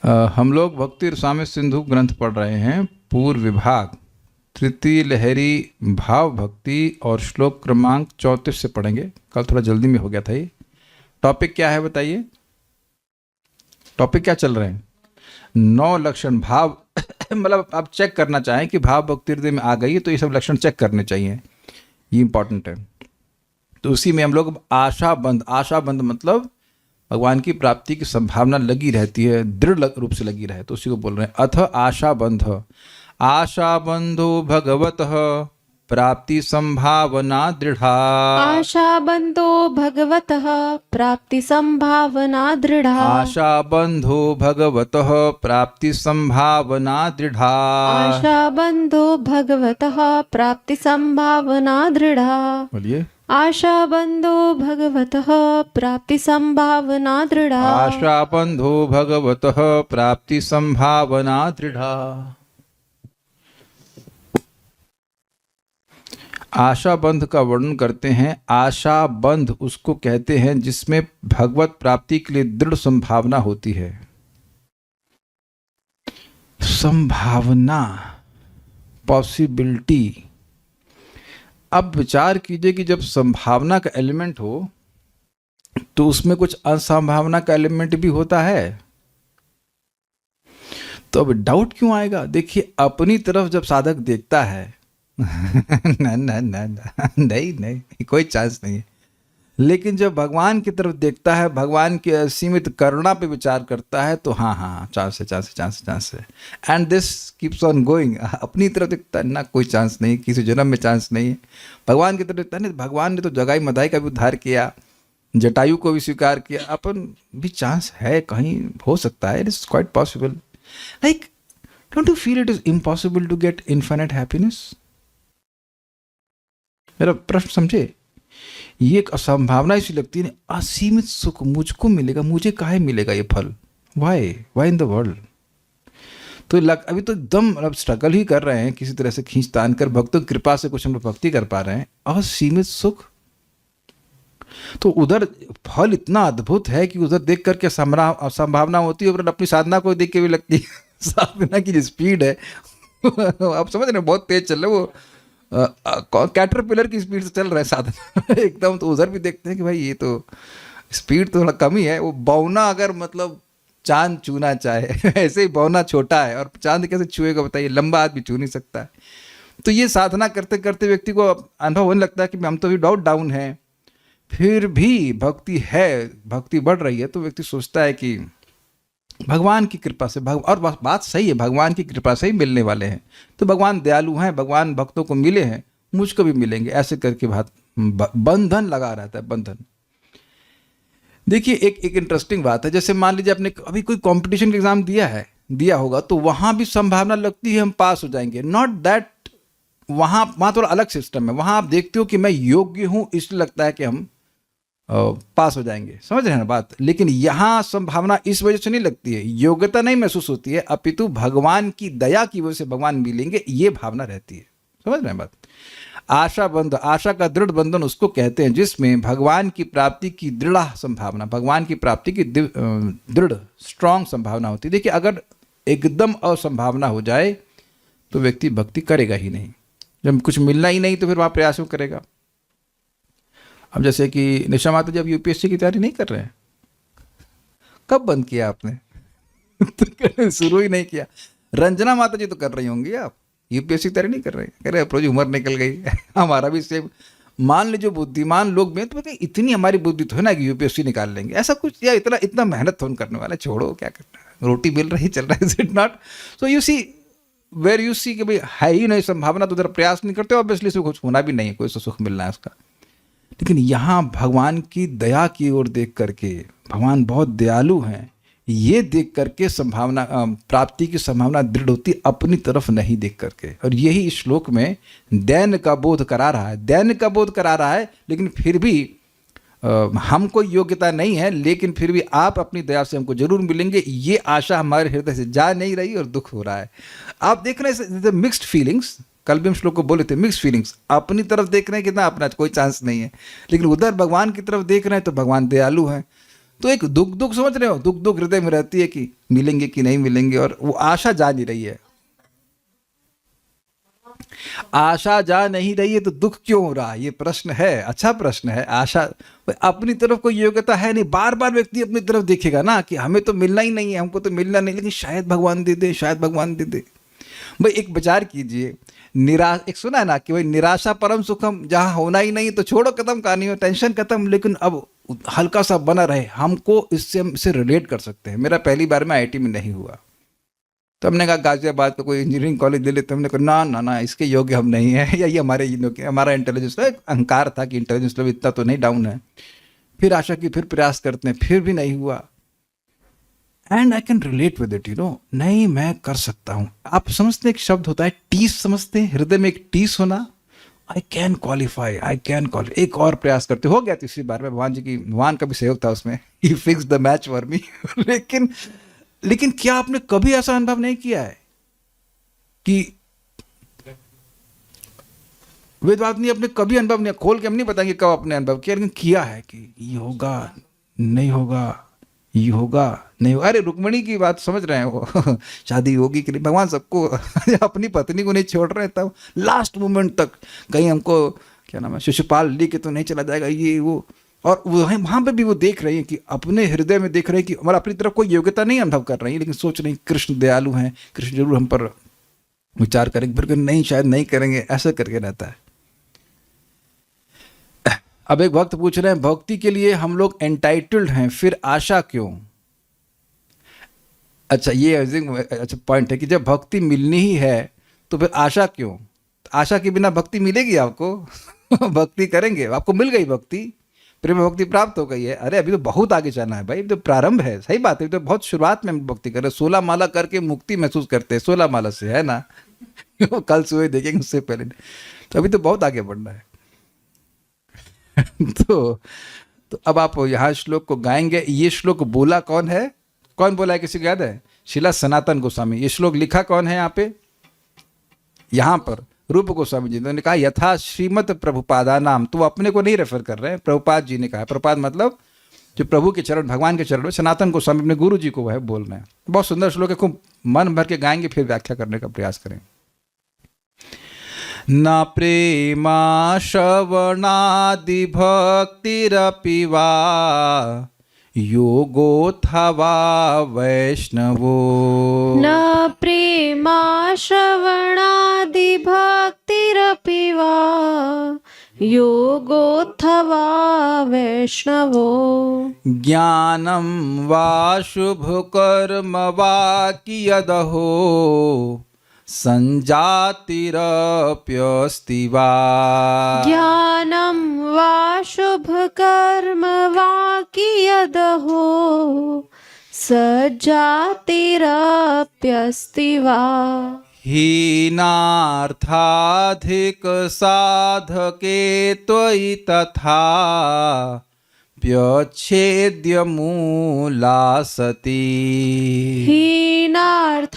हम लोग भक्ति रसामृत सिंधु ग्रंथ पढ़ रहे हैं। पूर्व विभाग तृतीय लहरी भाव भक्ति और श्लोक क्रमांक 34 से पढ़ेंगे। कल थोड़ा जल्दी में हो गया था ये। टॉपिक क्या है बताइए, टॉपिक क्या चल रहे हैं? 9 लक्षण भाव मतलब आप चेक करना चाहें कि भाव भक्ति हृदय में आ गई है तो ये सब लक्षण चेक करने चाहिए, ये इंपॉर्टेंट है। तो उसी में हम लोग आशाबंध मतलब भगवान की प्राप्ति की संभावना लगी रहती है, दृढ़ रूप से लगी रहे, तो उसी को बोल रहे हैं। अथ आशाबंधो भगवतः प्राप्ति संभावना दृढ़ा। आशाबंधो भगवतः प्राप्ति संभावना दृढ़ा। आशाबंधो भगवतः प्राप्ति संभावना दृढ़ा। आशाबंधो भगवतः प्राप्ति संभावना दृढ़ा। बोलिए, आशाबंधो भगवतः प्राप्ति संभावना दृढ़ा। आशाबंधो भगवतः प्राप्ति संभावना दृढ़ा। आशाबंध का वर्णन करते हैं। आशाबंध उसको कहते हैं जिसमें भगवत प्राप्ति के लिए दृढ़ संभावना होती है। संभावना, पॉसिबिलिटी। अब विचार कीजिए कि जब संभावना का एलिमेंट हो तो उसमें कुछ असंभावना का एलिमेंट भी होता है, तो अब डाउट क्यों आएगा? देखिए, अपनी तरफ जब साधक देखता है नहीं, कोई चांस नहीं है। लेकिन जब भगवान की तरफ देखता है, भगवान की असीमित करुणा पे विचार करता है, तो हाँ चांस है। And this keeps on going. अपनी तरफ देखता है ना, कोई चांस नहीं, किसी जन्म में चांस नहीं है। भगवान की तरफ देखता है, नहीं, भगवान ने तो जगाई मदाई का भी उद्धार किया, जटायु को भी स्वीकार किया, अपन भी चांस है, कहीं हो सकता है। It is quite possible. Like, don't you feel it is impossible to get infinite happiness? मेरा प्रश्न समझे, ये एक असंभावना ऐसी लगती है, असीमित सुख मुझको मिलेगा, मुझे काहे मिलेगा ये फल? Why in the world? तो अभी तो एकदम अब स्ट्रगल ही कर रहे हैं, किसी तरह से खींच तान कर भक्तों की कृपा से कुछ हम लोग भक्ति कर पा रहे हैं। असीमित सुख, तो उधर फल इतना अद्भुत है कि उधर देख करके संभावना होती है, अपनी साधना को देख के भी लगती है साधना की जो स्पीड है आप समझ रहे हैं, बहुत तेज चल रहा है वो, कैटरपिलर की स्पीड से चल रहा है साधन एकदम। तो उधर भी देखते हैं कि भाई ये तो स्पीड तो थोड़ा कम ही है। वो बौना अगर मतलब चांद छूना चाहे ऐसे ही बौना छोटा है, और चांद कैसे छुएगा बताइए? लंबा आदमी छू नहीं सकता है। तो ये साधना करते करते व्यक्ति को अनुभव होने लगता है कि हम तो अभी डाउन है, फिर भी भक्ति है, भक्ति बढ़ रही है, तो व्यक्ति सोचता है कि भगवान की कृपा से और बात सही है, भगवान की कृपा से ही मिलने वाले हैं, तो भगवान दयालु हैं, भगवान भक्तों को मिले हैं, मुझको भी मिलेंगे, ऐसे करके बंधन लगा रहता है, बंधन। देखिए, एक इंटरेस्टिंग बात है, जैसे मान लीजिए आपने अभी कोई कंपटीशन का एग्जाम दिया होगा, तो वहां भी संभावना लगती है हम पास हो जाएंगे। नॉट दैट, वहां थोड़ा अलग सिस्टम है। वहां आप देखते हो कि मैं योग्य हूं, इसलिए लगता है कि हम पास हो जाएंगे, समझ रहे हैं ना बात? लेकिन यहाँ संभावना इस वजह से नहीं लगती है, योग्यता नहीं महसूस होती है, अपितु भगवान की दया की वजह से भगवान मिलेंगे, ये भावना रहती है। समझ रहे हैं बात? आशा का दृढ़ बंधन उसको कहते हैं जिसमें भगवान की प्राप्ति की दृढ़ संभावना, भगवान की प्राप्ति की दृढ़ स्ट्रांग संभावना होती है। देखिए, अगर एकदम असंभावना हो जाए तो व्यक्ति भक्ति करेगा ही नहीं। जब कुछ मिलना ही नहीं तो फिर वहाँ प्रयास करेगा। अब जैसे कि निशा माता जी अब यूपीएससी की तैयारी नहीं कर रहे हैं, कब बंद किया आपने? तो शुरू ही नहीं किया। रंजना माता जी तो कर रही होंगी, आप यूपीएससी की तैयारी नहीं कर रहे? कह रहे प्रोजी उम्र निकल गई हमारा भी सेम। मान लीजिए बुद्धिमान लोग में तो इतनी हमारी बुद्धि तो है ना कि यूपीएससी निकाल लेंगे, ऐसा कुछ, या इतना मेहनत तो करने वाला, छोड़ो क्या करना है, रोटी मिल रही चल रहा है, is it not? So you see where you see कि भाई है ही नहीं संभावना, तो उधर प्रयास नहीं करते, ऑब्वियसली से कुछ होना भी नहीं है, कोई सुख मिलना है उसका। लेकिन यहाँ भगवान की दया की ओर देख करके, भगवान बहुत दयालु हैं, ये देख करके संभावना, प्राप्ति की संभावना दृढ़ होती, अपनी तरफ नहीं देख करके। और यही इस श्लोक में दैन्य का बोध करा रहा है। लेकिन फिर भी हमको योग्यता नहीं है, लेकिन फिर भी आप अपनी दया से हमको जरूर मिलेंगे, ये आशा हमारे हृदय से जा नहीं रही और दुख हो रहा है। आप देख रहे हैं मिक्स्ड फीलिंग्स, कल भी हम श्लोक को बोले थे, मिक्स फीलिंग्स। अपनी तरफ देख रहे हैं कितना अपना कोई चांस नहीं है, लेकिन उधर भगवान की तरफ देख रहे हैं तो भगवान दयालु हैं, तो एक दुख दुख समझ रहे हो, दुख दुख हृदय में रहती है कि मिलेंगे कि नहीं मिलेंगे, और वो आशा जा नहीं रही है। आशा जा नहीं रही है तो दुख क्यों हो रहा है, ये प्रश्न है, अच्छा प्रश्न है। आशा, अपनी तरफ कोई योग्यता है नहीं, बार बार व्यक्ति अपनी तरफ देखेगा ना कि हमें तो मिलना ही नहीं है, हमको तो मिलना नहीं, लेकिन शायद भगवान दे दे, शायद भगवान दे दे। भाई एक विचार कीजिए, निराश, एक सुना है ना कि भाई निराशा परम सुखम, जहाँ होना ही नहीं तो छोड़ो, खत्म कहानी में, टेंशन खत्म। लेकिन अब हल्का सा बना रहे, हमको इससे, हम इससे रिलेट कर सकते हैं। मेरा पहली बार में आईआईटी में नहीं हुआ, तो हमने कहा गाजियाबाद का कोई इंजीनियरिंग कॉलेज ले लेते, हमने कहा ना ना ना, इसके योग्य हम नहीं है, या ये हमारे योग्य, हमारा इंटेलिजेंस, अहंकार था कि इंटेलिजेंस लेवल इतना तो नहीं डाउन है। फिर आशा की, फिर प्रयास करते हैं, फिर भी नहीं हुआ। And I can relate with it, नहीं मैं कर सकता हूँ। आप समझते हैं, एक शब्द होता है टीस, समझते हैं, हृदय में एक टीस होना, I can qualify, I can qualify. एक और प्रयास करते, हो गया तीसरी बार में, भगवान का भी सहयोग था उसमें, he fix the match for me. लेकिन क्या आपने कभी ऐसा अनुभव नहीं किया है कि वेदवाद नहीं, अपने कभी अनुभव नहीं, खोल के हम नहीं बताएंगे कब आपने अनुभव किया, लेकिन किया है कि ये होगा, नहीं होगा, ये होगा, नहीं होगा। अरे रुक्मिणी की बात समझ रहे हैं, वो शादी होगी कि नहीं, भगवान सबको अपनी पत्नी को नहीं छोड़ रहे, तब लास्ट मोमेंट तक कहीं हमको, क्या नाम है, शिशुपाल ली के तो नहीं चला जाएगा, ये वो। और वहाँ पे भी वो देख रही है कि अपने हृदय में देख रहे हैं कि हमारा अपनी तरफ कोई योग्यता नहीं अनुभव कर रही है, लेकिन सोच रही कृष्ण दयालु हैं, कृष्ण जरूर हम पर विचार करेंगे, फिर नहीं, शायद नहीं करेंगे, ऐसा करके रहता है। अब एक भक्त पूछ रहे हैं, भक्ति के लिए हम लोग एंटाइटल्ड हैं, फिर आशा क्यों? अच्छा, ये अच्छा पॉइंट है कि जब भक्ति मिलनी ही है तो फिर आशा क्यों? आशा के बिना भक्ति मिलेगी आपको? भक्ति करेंगे, आपको मिल गई भक्ति, प्रेम भक्ति प्राप्त हो गई है। अरे अभी तो बहुत आगे जाना है भाई, तो प्रारंभ है, सही बात है, तो बहुत शुरुआत में हम भक्ति कर रहे हैं, 16 माला करके मुक्ति महसूस करते हैं 16 माला से, है ना? कल सुबह देखेंगे, उससे पहले, तो अभी तो बहुत आगे बढ़ना है। तो अब आप यहाँ श्लोक को गाएंगे। ये श्लोक बोला कौन है, कौन बोला है, किसी को याद है? शिला सनातन गोस्वामी। ये श्लोक लिखा कौन है यहाँ पे? यहाँ पर रूप गोस्वामी जी ने कहा, यथा श्रीमद प्रभुपादा नाम। तो अपने को नहीं रेफर कर रहे हैं, प्रभुपाद जी ने कहा। प्रभुपाद मतलब जो प्रभु के चरण, भगवान के चरण में, सनातन गोस्वामी अपने गुरु जी को वह बोल रहे हैं। बहुत सुंदर श्लोक है, खूब मन भर के गाएंगे, फिर व्याख्या करने का प्रयास करें। न प्रेमा श्रवणादि भक्तिरपि वा योगोऽथवा वैष्णवो। न प्रेमा श्रवणादि भक्तिरपि वा योगोऽथवा वैष्णवो। ज्ञानं वा शुभकर्म वा कियदहो संजातिरप्यस्ति वा। ज्ञानं वा शुभकर्म वा कियदहो सज्जातिरप्यस्ति वा। हीनार्थाधिकसाधके त्वयि तथा प्यच्छेद्यमूला सती। हीनार्थाधिकसाधके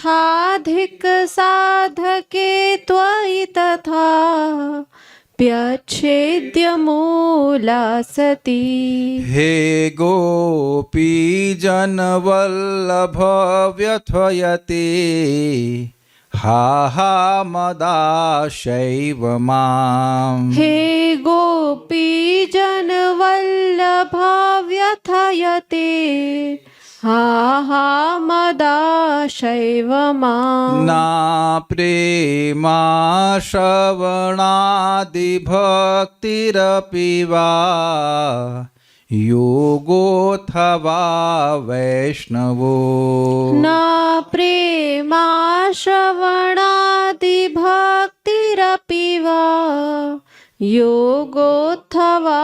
त्वयि तथा प्यच्छेद्यमूला सती। हे गोपी जनवल्लभ व्यथयते हा हा मदाशैव माम्। हे गोपी जनवल्लभ व्यथयते हा हा मदाशैव माम्। ना प्रेमा श्रवणादि भक्तिरपि वा योगोऽथवा वैष्णवो। न प्रेमा श्रवणादि भक्तिरपि वा योगोऽथवा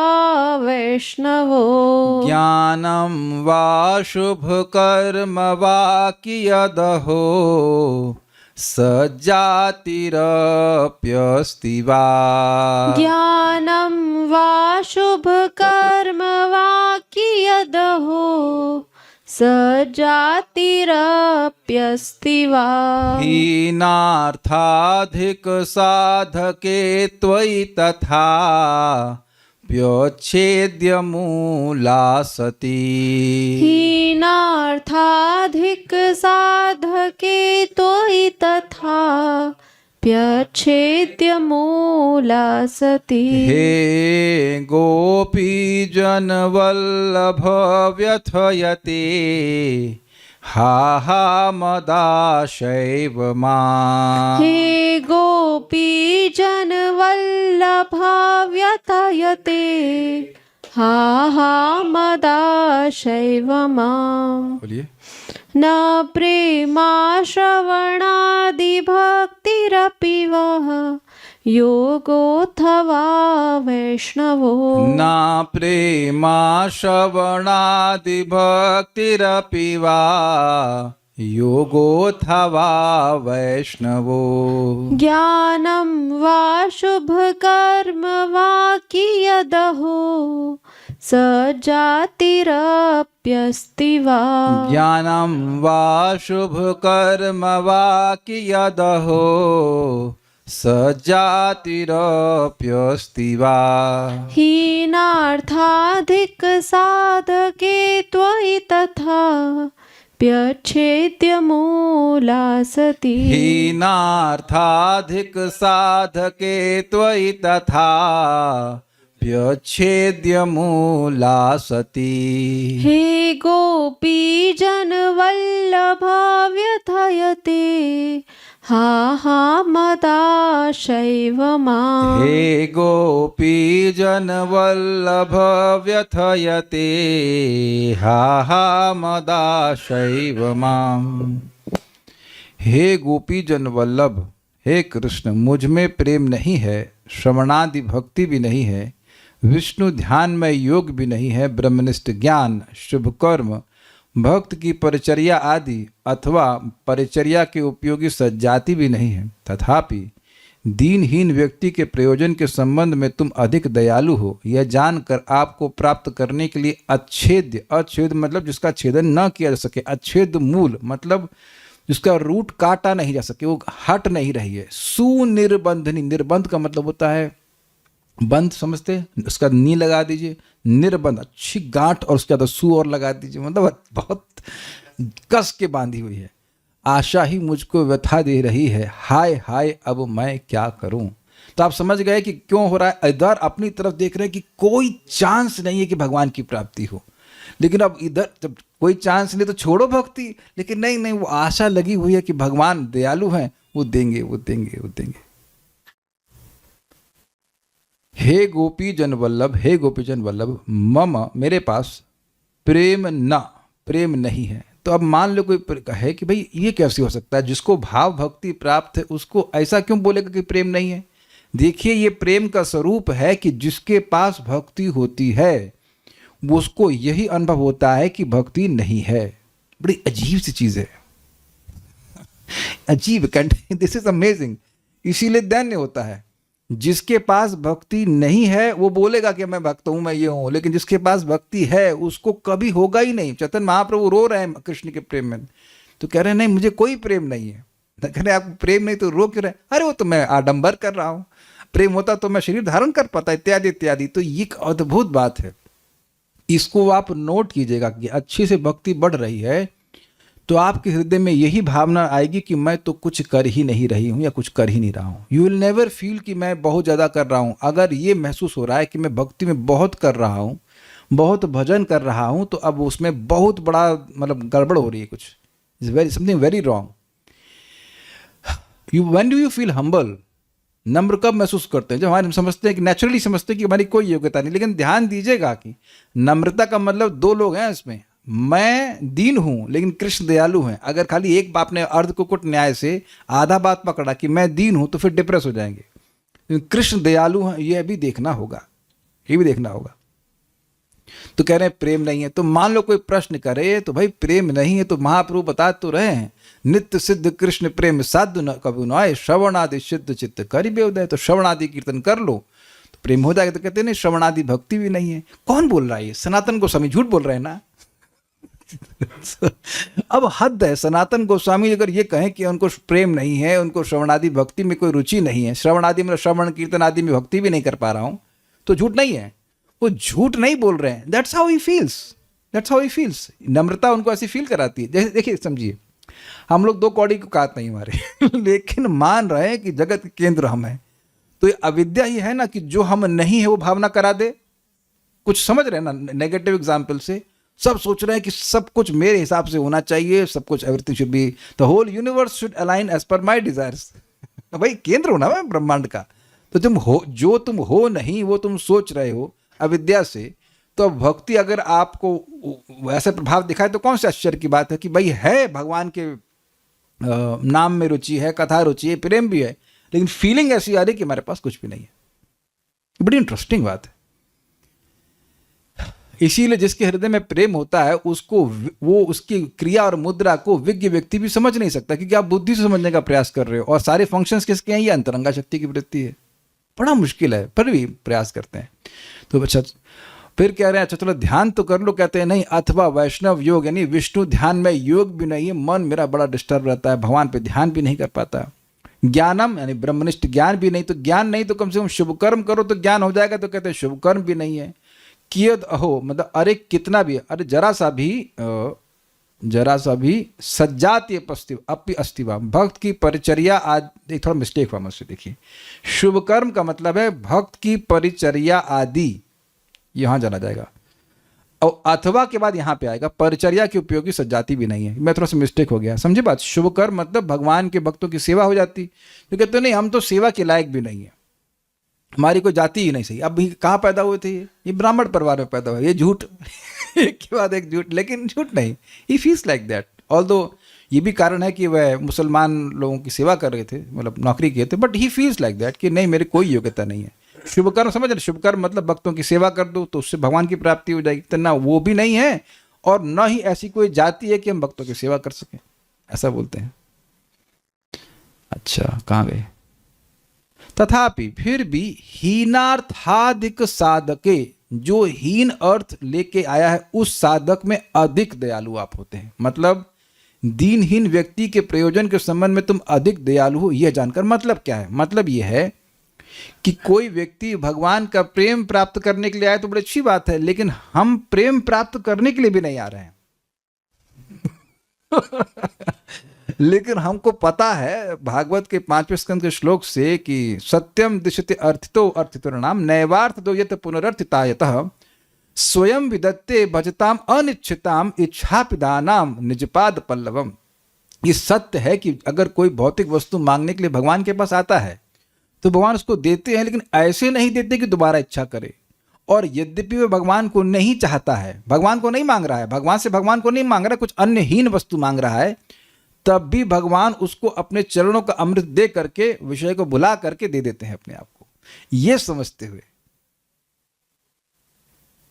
वैष्णवो। ज्ञानं वा शुभकर्म वा कियदहो सज्जातिरप्यस्ति वा। ज्ञानं वा शुभकर्म वा कियदहो सज्जातिरप्यस्ति वा। हीनार्थाधिकसाधके त्वयि तथा प्यच्छेद्य मूला सती। हीनार्थाधिक साधके त्वयि तथा प्यच्छेद्य मूला सती। हे गोपी जन वल्लभ व्यथयते हा हा मदाशैव माम्। हे गोपी जन वल्लभा व्यथयते हा हा मदाशैव माम्। बोलिए। न प्रेमाश्रवणादिभक्तिरपि वः योगोऽथवा वैष्णवो। न प्रेमाश्रवणादिभक्तिरपि वा योगोऽथवा वैष्णवो। ज्ञानं वा शुभकर्म वा कियदहो स जातिरप्यस्ति वा। ज्ञानं वा शुभकर्म वा कियदहो स जातिरप्यस्ति वा। हीनार्थाधिक साधके त्वयि तथा प्यच्छेद्य मूला सती। हीनार्थाधिक साधके त्वयि तथा प्यच्छेद्य मूला सती। हे गोपी जन वल्लभ व्यथयते हा हा मदाशैव माम्। हे गोपी जन वल्लभ व्यथयते हा हा मदाशैव माम्। हे गोपी जन वल्लभ, हे कृष्ण, मुझ में प्रेम नहीं है, श्रवणादि भक्ति भी नहीं है, विष्णु ध्यान में योग भी नहीं है, ब्रह्मनिष्ठ ज्ञान, शुभ कर्म, भक्त की परिचर्या आदि अथवा परिचर्या के उपयोगी सज्जाति भी नहीं है। तथापि दीनहीन व्यक्ति के प्रयोजन के संबंध में तुम अधिक दयालु हो, यह जानकर आपको प्राप्त करने के लिए अच्छेद्य, अच्छेद मतलब जिसका छेदन न किया जा सके, अच्छेद मूल मतलब जिसका रूट काटा नहीं जा सके, वो हट नहीं रही है। सुनिर्बंधनी, निर्बंध का मतलब होता है बंध, समझते, उसका नी लगा दीजिए, निर्बंध अच्छी गांठ और उसके बाद सू और लगा दीजिए, मतलब बहुत कस के बांधी हुई है। आशा ही मुझको व्यथा दे रही है, हाय हाय अब मैं क्या करूं। तो आप समझ गए कि क्यों हो रहा है। इधर अपनी तरफ देख रहे हैं कि कोई चांस नहीं है कि भगवान की प्राप्ति हो, लेकिन अब इधर जब कोई चांस नहीं तो छोड़ो भक्ति, लेकिन नहीं नहीं, वो आशा लगी हुई है कि भगवान दयालु हैं, वो देंगे वो देंगे वो देंगे। हे गोपी जन वल्लभ, हे गोपी जन वल्लभ, मम मेरे पास प्रेम न, प्रेम नहीं है। तो अब मान लो कोई कहे कि भाई ये कैसे हो सकता है, जिसको भाव भक्ति प्राप्त है उसको ऐसा क्यों बोलेगा कि प्रेम नहीं है। देखिए ये प्रेम का स्वरूप है कि जिसके पास भक्ति होती है उसको यही अनुभव होता है कि भक्ति नहीं है। बड़ी अजीब सी चीज है, अजीब, दिस इज अमेजिंग। इसीलिए दैन्य होता है, जिसके पास भक्ति नहीं है वो बोलेगा कि मैं भक्त हूं, मैं ये हूं, लेकिन जिसके पास भक्ति है उसको कभी होगा ही नहीं। चैतन्य महाप्रभु रो रहे हैं कृष्ण के प्रेम में, तो कह रहे हैं नहीं मुझे कोई प्रेम नहीं है। कह रहे आपको प्रेम नहीं तो रो क्यों रहे? अरे वो तो मैं आडंबर कर रहा हूं, प्रेम होता तो मैं शरीर धारण कर पाता, इत्यादि इत्यादि। तो ये एक अद्भुत बात है, इसको आप नोट कीजिएगा कि अच्छी से भक्ति बढ़ रही है तो आपके हृदय में यही भावना आएगी कि मैं तो कुछ कर ही नहीं रही हूँ या कुछ कर ही नहीं रहा हूँ। यू विल नेवर फील कि मैं बहुत ज़्यादा कर रहा हूँ। अगर ये महसूस हो रहा है कि मैं भक्ति में बहुत कर रहा हूँ, बहुत भजन कर रहा हूँ, तो अब उसमें बहुत बड़ा मतलब गड़बड़ हो रही है, कुछ is very something very wrong. When do you feel humble, नम्र कब महसूस करते हैं? जब हमारे समझते हैं कि नेचुरली समझते हैं कि हमारी कोई योग्यता नहीं। लेकिन ध्यान दीजिएगा कि नम्रता का मतलब दो लोग हैं इसमें, मैं दीन हूं लेकिन कृष्ण दयालु हैं। अगर खाली एक बाप ने अर्ध कुकुट न्याय से आधा बात पकड़ा कि मैं दीन हूं तो फिर डिप्रेस हो जाएंगे। लेकिन कृष्ण दयालु हैं, यह भी देखना होगा, ये भी देखना होगा। तो कह रहे हैं प्रेम नहीं है। तो मान लो कोई प्रश्न करे तो भाई प्रेम नहीं है तो महाप्रभु बता तो रहे हैं, नित्य सिद्ध कृष्ण प्रेम साधु न कबू न आए, श्रवणादि सिद्ध चित्त करी बेउदय। तो श्रवणादि कीर्तन कर लो तो प्रेम हो जाएगा। तो कहते नहीं श्रवणादि भक्ति भी नहीं है। कौन बोल रहा है ये? सनातन गोस्वामी झूठ बोल रहे हैं ना। अब हद है, सनातन गोस्वामी अगर ये कहें कि उनको प्रेम नहीं है, उनको श्रवणादि भक्ति में कोई रुचि नहीं है, श्रवणादि मतलब श्रवण कीर्तन आदि में भक्ति भी नहीं कर पा रहा हूं, तो झूठ नहीं है। वो झूठ नहीं बोल रहे हैं, दैट्स हाउ ही फील्स। नम्रता उनको ऐसी फील कराती है। जैसे देखिए, समझिए, हम लोग 2 कौड़ी को काट नहीं मारे लेकिन मान रहे हैं कि जगत के केंद्र हम हैं। तो ये अविद्या ही है ना कि जो हम नहीं है वो भावना करा दे। कुछ समझ रहे हैं ना, नेगेटिव एग्जाम्पल से सब सोच रहे हैं कि सब कुछ मेरे हिसाब से होना चाहिए, सब कुछ, everything should be, the whole universe should align as per my desires. भाई केंद्र होना है ब्रह्मांड का। तो तुम हो, जो तुम हो नहीं वो तुम सोच रहे हो अविद्या से। तो भक्ति अगर आपको वैसे प्रभाव दिखाए तो कौन से आश्चर्य की बात है कि भाई है भगवान के नाम में रुचि है, कथा रुचि है, प्रेम भी है, लेकिन फीलिंग ऐसी आ रही कि हमारे पास कुछ भी नहीं है। बड़ी इंटरेस्टिंग बात है। इसीलिए जिसके हृदय में प्रेम होता है उसको वो उसकी क्रिया और मुद्रा को विज्ञ व्यक्ति भी समझ नहीं सकता, क्योंकि आप बुद्धि से समझने का प्रयास कर रहे हो और सारे फंक्शंस किसके हैं, ये अंतरंगा शक्ति की वृत्ति है। बड़ा मुश्किल है, पर भी प्रयास करते हैं। तो अच्छा, फिर कह रहे हैं अच्छा चलो ध्यान तो कर लो, कहते हैं नहीं, अथवा वैष्णव योग, यानी विष्णु ध्यान में योग भी नहीं है, मन मेरा बड़ा डिस्टर्ब रहता है, भगवान पे ध्यान भी नहीं कर पाता। ज्ञानम यानी ब्रह्मनिष्ठ ज्ञान भी नहीं, तो ज्ञान नहीं तो कम से कम शुभ कर्म करो तो ज्ञान हो जाएगा, तो कहते हैं शुभ कर्म भी नहीं है। कियद अहो, मतलब अरे कितना भी, अरे जरा सा भी सज्जात अपि अस्तिवा, भक्त की परिचर्या आदि, थोड़ा मिस्टेक हुआ मुझसे, देखिए, शुभ कर्म का मतलब है भक्त की परिचर्या आदि, यहां जाना जाएगा, और अथवा के बाद यहां पे आएगा परिचर्या की उपयोगी सज्जाति भी नहीं है। मैं थोड़ा सा मिस्टेक हो गया, समझे बात। शुभ कर्म मतलब भगवान के भक्तों की सेवा हो जाती, तो कहते नहीं हम तो सेवा के लायक भी नहीं है, हमारी कोई जाति ही नहीं सही। अब कहाँ पैदा हुए थे, ये ब्राह्मण परिवार में पैदा हुआ, ये झूठ एक के बाद एक झूठ, लेकिन झूठ नहीं, he feels like that. Although ये भी कारण है कि वह मुसलमान लोगों की सेवा कर रहे थे, मतलब नौकरी किए थे, but he feels like that कि नहीं मेरी कोई योग्यता नहीं है। शुभ कर्म समझ रहे, शुभ कर्म मतलब भक्तों की सेवा कर दो तो उससे भगवान की प्राप्ति हो जाएगी, तो ना वो भी नहीं है और न ही ऐसी कोई जाति है कि हम भक्तों की सेवा कर सकें, ऐसा बोलते हैं। अच्छा कहाँ गए, तथापि फिर भी हीनार्थाधिक साधके, जो हीन अर्थ लेके आया है उस साधक में अधिक दयालु आप होते हैं। मतलब दीनहीन व्यक्ति के प्रयोजन के संबंध में तुम अधिक दयालु हो, यह जानकर मतलब क्या है, मतलब यह है कि कोई व्यक्ति भगवान का प्रेम प्राप्त करने के लिए आए तो बड़ी अच्छी बात है, लेकिन हम प्रेम प्राप्त करने के लिए भी नहीं आ रहे हैं लेकिन हमको पता है भागवत के 5वें स्कंद के श्लोक से कि सत्यम दिशते अर्थितो नाम नैवार्थ दो यत पुनरर्थितायतः स्वयं विदत्ते भजताम अनिच्छिताम इच्छापिदानाम निजपाद पल्लवम। ये सत्य है कि अगर कोई भौतिक वस्तु मांगने के लिए भगवान के पास आता है तो भगवान उसको देते हैं, लेकिन ऐसे नहीं देते कि दोबारा इच्छा करे। और यद्यपि वह भगवान को नहीं चाहता है, भगवान को नहीं मांग रहा है, भगवान को नहीं मांग रहा है, कुछ अन्य हीन वस्तु मांग रहा है, तब भी भगवान उसको अपने चरणों का अमृत दे करके विषय को भुला करके दे देते हैं अपने आप को, ये समझते हुए।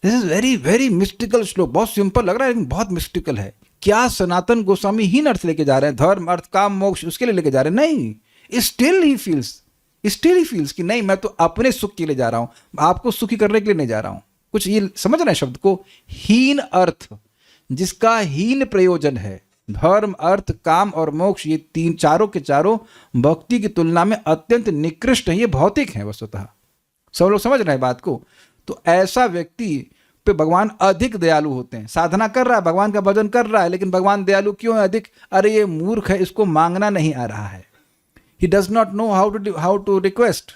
This is very very mystical श्लोक। बहुत सिंपल लग रहा है लेकिन बहुत मिस्टिकल है। क्या सनातन गोस्वामी हीन अर्थ लेके जा रहे हैं, धर्म अर्थ काम मोक्ष उसके लिए लेके जा रहे हैं? नहीं, स्टिल ही फील्स कि नहीं मैं तो अपने सुख के लिए जा रहा हूं, आपको सुखी करने के लिए नहीं जा रहा हूं। कुछ ये समझ रहे हैं शब्द को, हीन अर्थ जिसका हीन प्रयोजन है। धर्म अर्थ काम और मोक्ष ये चारों के चारों भक्ति की तुलना में अत्यंत निकृष्ट है, ये भौतिक हैं वस्तुतः। सब लोग समझ रहे हैं बात को। तो ऐसा व्यक्ति पे भगवान अधिक दयालु होते हैं। साधना कर रहा है, भगवान का भजन कर रहा है, लेकिन भगवान दयालु क्यों है अधिक? अरे ये मूर्ख है, इसको मांगना नहीं आ रहा है। He does not know how to request.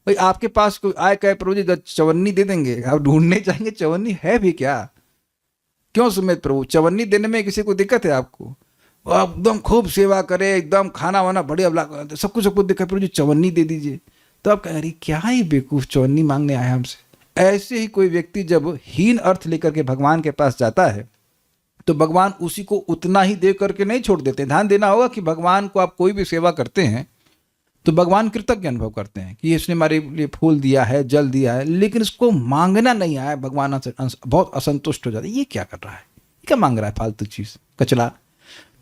भाई आपके पास कोई आए कहे प्रभु जी चवन्नी दे देंगे, आप ढूंढने जाएंगे चवन्नी है भी क्या? क्यों सुमित प्रभु, चवन्नी देने में किसी को दिक्कत है आपको? आप एकदम खूब सेवा करे, एकदम खाना वाना बढ़िया सब कुछ दिक्कत, प्रभु जी चवन्नी दे दीजिए। तो आप कह रही क्या ही बेवकूफ चवन्नी मांगने आया हमसे। ऐसे ही कोई व्यक्ति जब हीन अर्थ लेकर के भगवान के पास जाता है तो भगवान उसी को उतना ही दे करके नहीं छोड़ देते। ध्यान देना होगा कि भगवान को आप कोई भी सेवा करते हैं तो भगवान कृतज्ञ अनुभव करते हैं कि इसने हमारे लिए फूल दिया है, जल दिया है, लेकिन इसको मांगना नहीं आया। भगवान बहुत असंतुष्ट हो जाते, ये क्या कर रहा है, ये क्या मांग रहा है, फालतू चीज कचरा।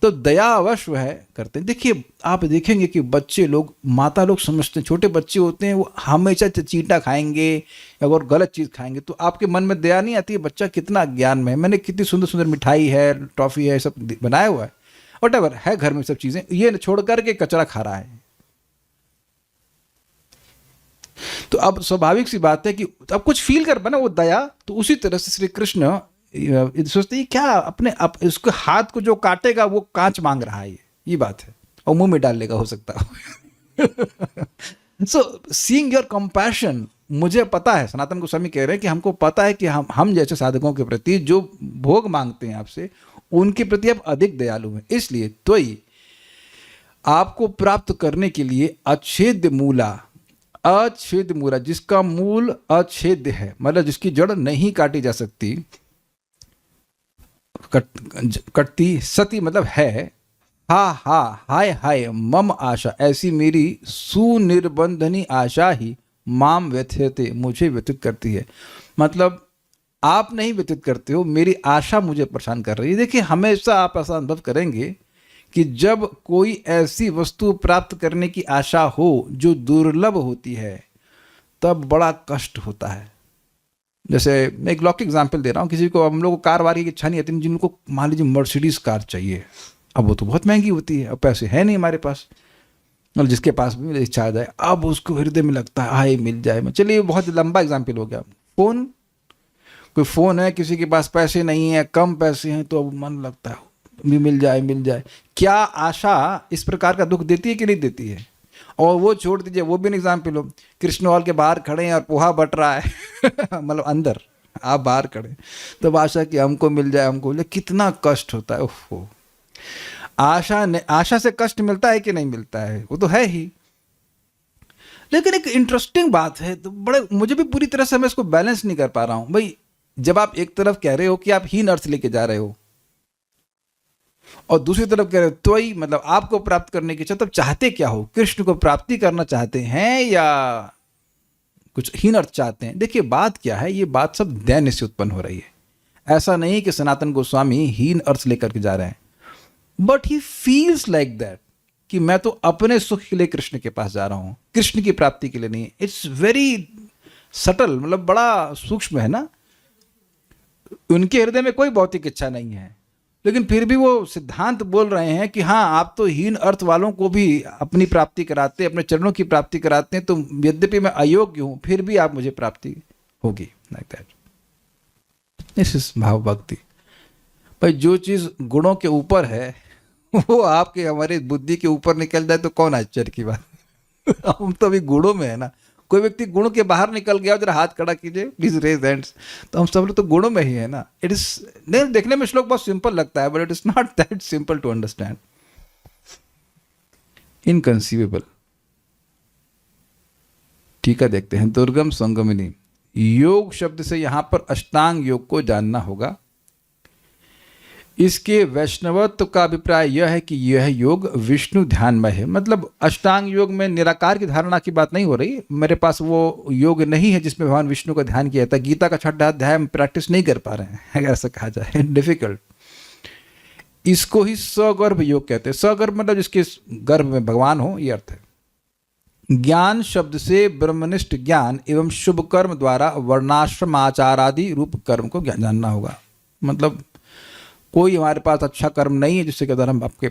तो दया अवश्य है करते हैं। देखिए आप देखेंगे कि बच्चे लोग, माता लोग समझते हैं, छोटे बच्चे होते हैं वो हमेशा चींटा खाएंगे या और गलत चीज़ खाएंगे, तो आपके मन में दया नहीं आती है बच्चा कितना ज्ञान में है, मैंने कितनी सुंदर सुंदर मिठाई है, टॉफ़ी है, सब बनाया हुआ है, व्हाटएवर है घर में सब चीज़ें, ये छोड़ करके कचरा खा रहा है। तो अब स्वाभाविक सी बात है कि अब कुछ फील कर पाए ना वो दया, तो उसी तरह से श्री कृष्ण सोचते हैं क्या अपने उसके हाथ को जो काटेगा वो कांच मांग रहा है, ये बात है, और मुंह में डाल लेगा हो सकता है। सो सीइंग योर कंपैशन, मुझे पता है, सनातन गोस्वामी कह रहे हैं कि हमको पता है कि हम जैसे साधकों के प्रति जो भोग मांगते हैं आपसे, उनके प्रति आप अधिक दयालु हैं। इसलिए तो ही आपको प्राप्त करने के लिए अच्छेद्य मूला, जिसका मूल अच्छेद्य है, मतलब जिसकी जड़ नहीं काटी जा सकती, कटती सती मतलब है, हाय हाय मम आशा, ऐसी मेरी सुनिर्बंधनी आशा ही माम व्यथयते, मुझे व्यथित करती है। मतलब आप नहीं व्यतीत करते हो, मेरी आशा मुझे परेशान कर रही है। देखिए हमेशा आप ऐसा अनुभव करेंगे कि जब कोई ऐसी वस्तु प्राप्त करने की आशा हो जो दुर्लभ होती है, तब बड़ा कष्ट होता है। जैसे मैं एक लौकिक एग्जाम्पल दे रहा हूँ, किसी को, हम लोग को कार वारी की इच्छा नहीं आती, जिनको मान लीजिए मर्सिडीज कार चाहिए, अब वो तो बहुत महंगी होती है, अब पैसे है नहीं हमारे पास, मतलब जिसके पास भी इच्छा आ जाए, अब उसको हृदय में लगता है आए मिल जाए। चलिए बहुत लंबा एग्जाम्पल हो गया। कोई फ़ोन है, किसी के पास पैसे नहीं है, कम पैसे हैं, तो अब मन लगता है भी मिल जाए। क्या आशा इस प्रकार का दुख देती है कि नहीं देती है? और वो छोड़ दीजिए, वो भी एग्जाम्पल हो, कृष्ण हॉल के बाहर खड़े हैं और पोहा बट रहा है मतलब अंदर, आप बाहर खड़े, तो आशा कि हमको मिल जाए, कितना कष्ट होता है। ओहो, आशा से कष्ट मिलता है कि नहीं मिलता है? वो तो है ही। लेकिन एक इंटरेस्टिंग बात है, तो बड़े मुझे भी पूरी तरह से मैं इसको बैलेंस नहीं कर पा रहा हूं भाई। जब आप एक तरफ कह रहे हो कि आप हीन अर्थ लेके जा रहे हो, और दूसरी तरफ कह रहे हो तो ही मतलब आपको प्राप्त करने की इच्छा, तब चाहते क्या हो? कृष्ण को प्राप्ति करना चाहते हैं या कुछ हीन अर्थ चाहते हैं? देखिए बात क्या है, ये बात सब दैन्य से उत्पन्न हो रही है। ऐसा नहीं कि सनातन गोस्वामी हीन अर्थ लेकर के जा रहे हैं, but he feels like that कि मैं तो अपने सुख के लिए कृष्ण के पास जा रहा हूं, कृष्ण की प्राप्ति के लिए नहीं। इट्स वेरी सटल, मतलब बड़ा सूक्ष्म है ना। उनके हृदय में कोई भौतिक इच्छा नहीं है, लेकिन फिर भी वो सिद्धांत बोल रहे हैं कि हाँ, आप तो हीन अर्थ वालों को भी अपनी प्राप्ति कराते, अपने चरणों की प्राप्ति कराते हैं, तो यद्यपि मैं अयोग्य हूं, फिर भी आप मुझे प्राप्ति होगी। लाइक दैट, दिस इज भाव भक्ति। भाई जो चीज गुणों के ऊपर है वो आपके हमारे बुद्धि के ऊपर निकल जाए तो कौन आश्चर्य की बात। हम तो अभी गुणों में है ना। कोई व्यक्ति गुणों के बाहर निकल गया, जरा हाथ खड़ा कीजिए प्लीज, रेज हैंड्स। तो हम सब लोग तो गुणों में ही है ना। इट इज, देखने में श्लोक बहुत सिंपल लगता है, but it is not that simple to understand. Inconceivable. ठीक है, देखते हैं। दुर्गम संगमिनी, योग शब्द से यहां पर अष्टांग योग को जानना होगा। इसके वैष्णवत्व का अभिप्राय यह है कि यह योग विष्णु ध्यानमय है। मतलब अष्टांग योग में निराकार की धारणा की बात नहीं हो रही। मेरे पास वो योग नहीं है जिसमें भगवान विष्णु का ध्यान किया जाता है। गीता का 6वां अध्याय हम प्रैक्टिस नहीं कर पा रहे हैं, अगर ऐसा कहा जाए, डिफिकल्ट। इसको ही सगर्भ योग कहते हैं। सगर्भ मतलब जिसके गर्भ में भगवान हो, ये अर्थ है। ज्ञान शब्द से ब्रह्मनिष्ठ ज्ञान एवं शुभ कर्म द्वारा वर्णाश्रम आचार आदि रूप कर्म को जानना होगा। मतलब कोई हमारे पास अच्छा कर्म नहीं है जिसके द्वारा हम आपके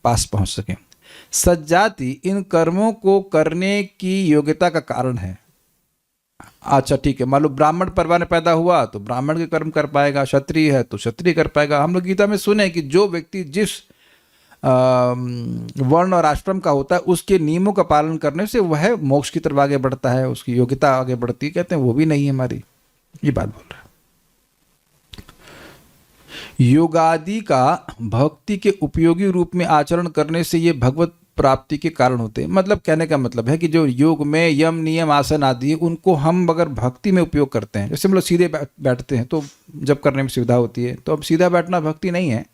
पास पहुंच सकें। सज्जाति इन कर्मों को करने की योग्यता का कारण है। अच्छा ठीक है, मान लो ब्राह्मण परिवार में पैदा हुआ तो ब्राह्मण के कर्म कर पाएगा, क्षत्रिय है तो क्षत्रिय कर पाएगा। हम लोग गीता में सुने कि जो व्यक्ति जिस वर्ण और आश्रम का होता है उसके नियमों का पालन करने से वह मोक्ष की तरफ आगे बढ़ता है, उसकी योग्यता आगे बढ़ती है। कहते हैं वो भी नहीं है हमारी, ये बात बोल रहा है। योगादि का भक्ति के उपयोगी रूप में आचरण करने से ये भगवत प्राप्ति के कारण होते हैं। मतलब कहने का मतलब है कि जो योग में यम नियम आसन आदि है, उनको हम अगर भक्ति में उपयोग करते हैं, जैसे हम लोग सीधे बैठते हैं तो जब करने में सुविधा होती है, तो अब सीधा बैठना भक्ति नहीं है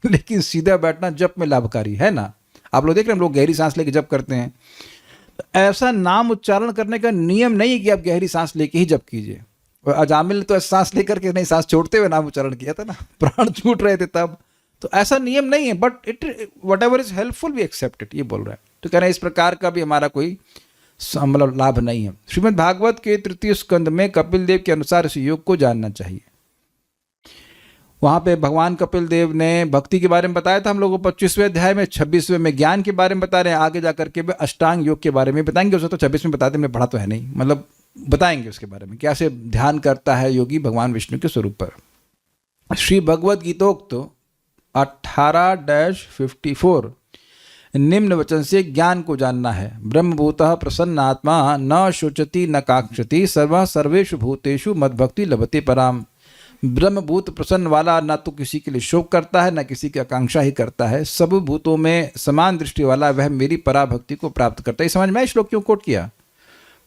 लेकिन सीधा बैठना जप में लाभकारी है ना। आप लोग देख रहे हैं, हम लोग गहरी सांस लेके जप करते हैं। ऐसा नाम उच्चारण करने का नियम नहीं है कि आप गहरी सांस लेके ही जप कीजिए। और अजामिल ने तो सांस लेकर के नहीं, सांस छोड़ते हुए नाम उच्चारण किया था ना, प्राण छूट रहे थे तब। तो ऐसा नियम नहीं है, but it whatever is helpful we accept it, ये बोल रहा है। तो कह रहे हैं इस प्रकार का भी हमारा कोई मतलब लाभ नहीं है। श्रीमद् भागवत के 3 स्कंद में कपिल देव के अनुसार इस योग को जानना चाहिए। वहाँ पे भगवान कपिल देव ने भक्ति के बारे में बताया था हम लोगों को 25वें अध्याय में। 26वें में ज्ञान के बारे में बता रहे हैं, आगे जा करके वे अष्टांग योग के बारे में बताएंगे। उसे तो 26 में बताते, हमने पढ़ा तो है नहीं, मतलब बताएंगे उसके बारे में कैसे ध्यान करता है योगी भगवान विष्णु के स्वरूप पर। श्री भगवद गीतोक्त 18-54 निम्न वचन से ज्ञान को जानना है। ब्रह्मभूतः प्रसन्नात्मा न शोचति न काक्षति सर्वः सर्वेषु भूतेषु मद्भक्ति लभते पराम। ब्रह्मभूत प्रसन्न वाला ना तो किसी के लिए शोक करता है, ना किसी की आकांक्षा ही करता है। सब भूतों में समान दृष्टि वाला वह मेरी पराभक्ति को प्राप्त करता है। समझ में श्लोक क्यों कोट किया?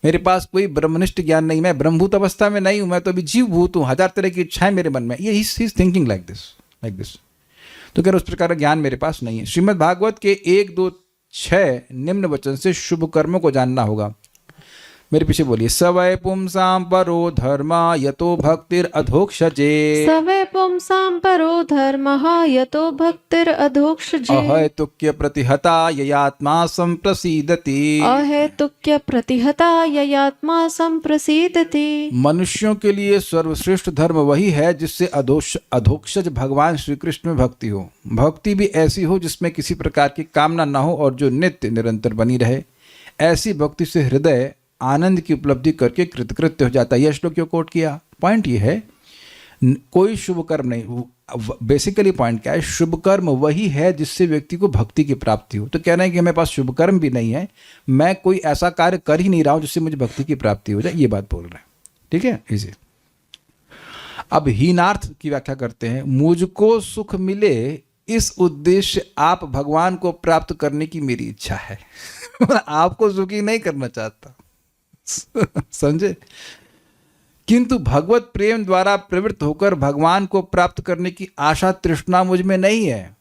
मेरे पास कोई ब्रह्मनिष्ठ ज्ञान नहीं, मैं ब्रह्मभूत अवस्था में नहीं हूं, मैं तो अभी जीव भूत हूं, हजार तरह की इच्छाएं मेरे मन में। ये ही थिंकिंग लाइक दिस। तो कह रहे उस प्रकार का ज्ञान मेरे पास नहीं है। श्रीमद् भागवत के 1-2-6 निम्न वचन से शुभ कर्मों को जानना होगा। मेरे पीछे बोलिए। सवै पुंसां परो धर्म यतो भक्तिर अधोक्षजे। सवै पुंसां परो धर्मः यतो भक्तिर अधोक्षजे। अहैतुक्य प्रतिहता ययात्मा संप्रसीदति। अहैतुक्य प्रतिहता ययात्मा संप्रसीदति। मनुष्यों के लिए सर्वश्रेष्ठ धर्म वही है जिससे अधोक्षज भगवान श्री कृष्ण में भक्ति हो। भक्ति भी ऐसी हो जिसमें किसी प्रकार की कामना न हो और जो नित्य निरंतर बनी रहे। ऐसी भक्ति से हृदय आनंद की उपलब्धि करके कृतकृत्य हो जाता है। यह श्लोक क्यों कोट किया? पॉइंट ये है, कोई शुभ कर्म नहीं। बेसिकली पॉइंट क्या है? शुभ कर्म वही है जिससे व्यक्ति को भक्ति की प्राप्ति हो। तो कह रहे हैं कि हमारे पास शुभ कर्म भी नहीं है, मैं कोई ऐसा कार्य कर ही नहीं रहा हूं जिससे मुझे भक्ति की प्राप्ति हो जाए, ये बात बोल रहे हैं। ठीक है, इसी। अब हीनार्थ की व्याख्या करते हैं। मुझको सुख मिले इस उद्देश्य आप भगवान को प्राप्त करने की मेरी इच्छा है। आपको सुखी नहीं करना चाहता, समझे? किंतु भगवत प्रेम द्वारा प्रवृत्त होकर भगवान को प्राप्त करने की आशा तृष्णा मुझ में नहीं है।